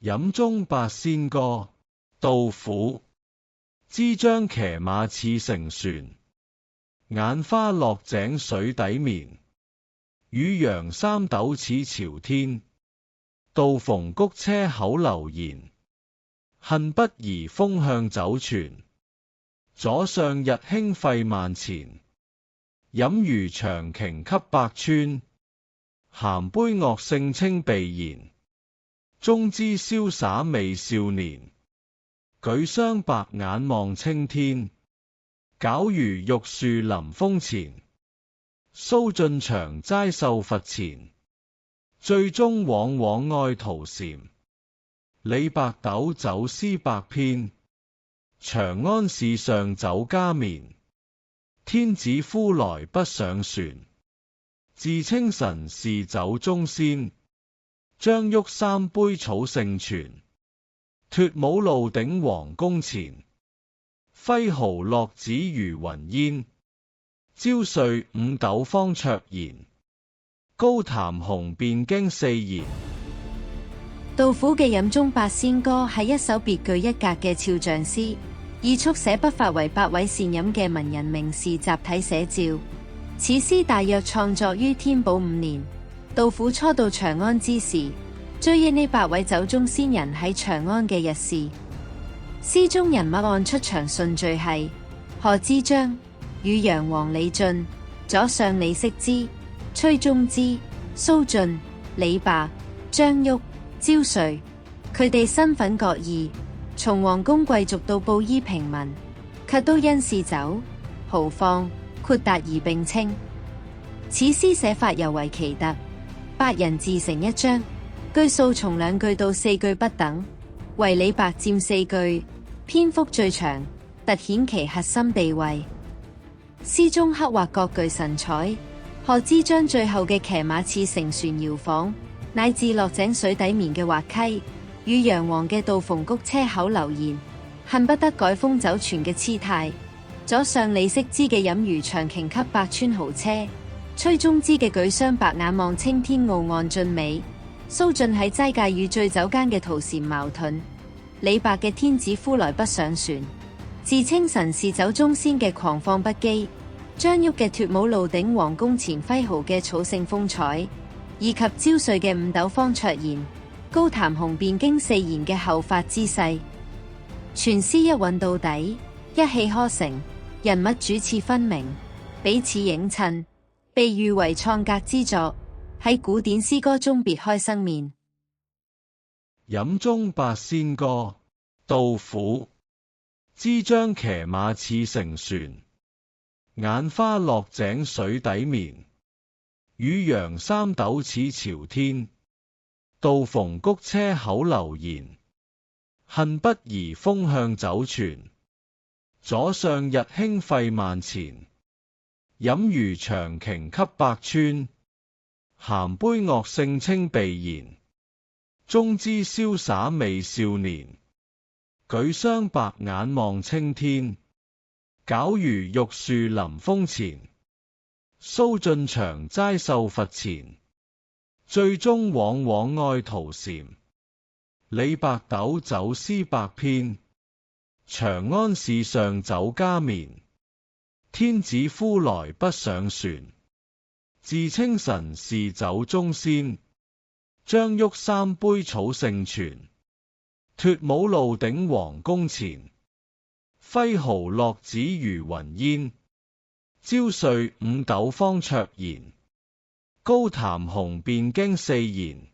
飲中八仙歌，杜甫。知將騎馬似乘船，眼花落井水底眠。與羊三斗似朝天，道逢谷車口流言。恨不移風向酒泉，左上日興廢萬錢。飲餘長頃給百川，鹹杯惡性稱鼻言。終知瀟灑未少年，舉雙白眼望青天。皎如玉樹臨風前，蘇晉祥齋壽佛前。醉中往往愛徒禪，李白斗酒詩百篇。長安市上酒家眠，天子呼來不上船。自稱臣是酒中仙，將郁三杯草盛傳。脫帽怒頂皇宮前，揮毫落紙如雲煙。朝睡五斗方卓然，高談雄辯經四言。杜甫嘅《飲中八仙歌》係一首別具一格嘅肖像詩，以速寫筆法為百位善飲嘅文人名士集體寫照。此詩大約創作於天寶5年，杜甫初到長安之時，追憶呢8位酒中仙人喺長安嘅日事。詩中人物按出場順序係：賀知章、汝陽王李浚、左相李適之、崔宗之、蘇晉、李白、張旭、焦瑞。佢哋身份各異，從王公貴族到布衣平民，卻都因嗜酒、豪放、豁達而並稱。此詩寫法尤為奇特，8人自成一章，句數從2句到4句不等，唯李白佔4句，篇幅最長，凸顯其核心地位。詩中刻畫各具神采，賀知章最後嘅騎馬似乘船搖晃，乃至落井水底眠嘅滑稽，與楊王嘅道逢谷車口流言，恨不得改封酒泉嘅痴態，左相李適之嘅飲餘長頃給百川豪車，崔宗之嘅舉雙白眼望青天傲岸俊美，蘇晉喺齋戒與醉酒間嘅徒禪矛盾，李白嘅天子呼來不上船，自稱臣是酒中仙嘅狂放不羈，張旭嘅脫帽怒頂皇宮前揮毫嘅草盛風采，以及焦瑞嘅五斗方卓然，高談雄辯經四言嘅後發之勢。全詩一韻到底，一氣呵成，人物主次分明，彼此映襯，被譽為創格之作，喺古典詩歌中別開生面。飲中八仙歌，杜甫。知將騎馬似乘船，眼花落井水底眠。與羊三斗似朝天，道逢谷車口流言。恨不移風向酒泉，左相日興廢萬錢。飲餘長頃給百川，鹹杯惡性稱鼻言。終知瀟灑未少年，舉雙白眼望青天。皎如玉樹臨風前，蘇晉祥齋壽佛前。醉中往往愛徒禪，李白斗酒詩百篇。長安市上酒家眠，天子呼來不上船。自稱臣是酒中仙，將郁三杯草盛傳。脫帽怒頂皇宮前，揮毫落紙如雲煙。朝睡五斗方卓然，高談雄辯經四言。